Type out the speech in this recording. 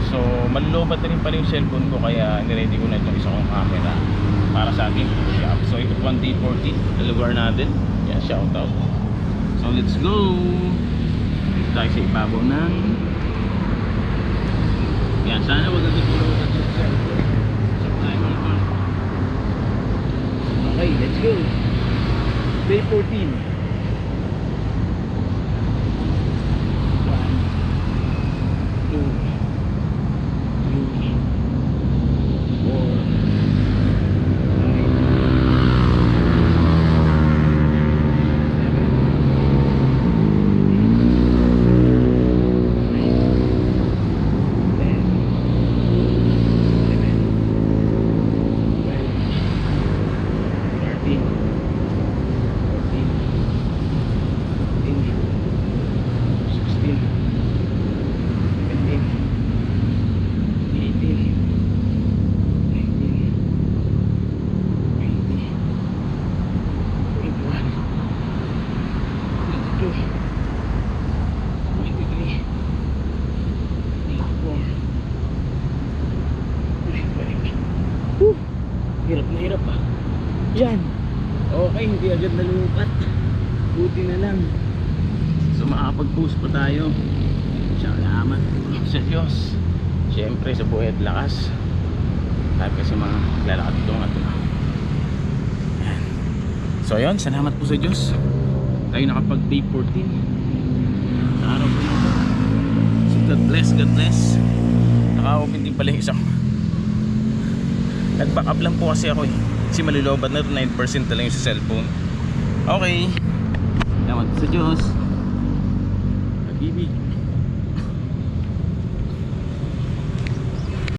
So malulobat na rin pala yung cellphone ko, kaya niready ko na itong isa kong camera para sa ating push up. So ito po ang day 14 na lugar natin. Yan, shout out. So let's go. Dito tayo sa ibabaw ng yan, sana wag nagtutulog at sa cellphone. Okay, let's go. Day 14. Hirap na hirap pa. Yan. Okay, hindi agad nalupat. Buti na lang. So makapag-post pa tayo. Salamat sa Diyos. Siyempre sa buhay at lakas. Sabi kasi mga lalakad dito nga ito. Yan. So yun, salamat po sa Diyos. Tayo nakapag day 14 sa araw po nito. So God bless, God bless. Naka-open din pala yung isang. Nag-back up lang po kasi ako eh. Kasi malulobat na 9% na lang yung sa cellphone. Okay. Salamat sa Diyos. Pag-ibig.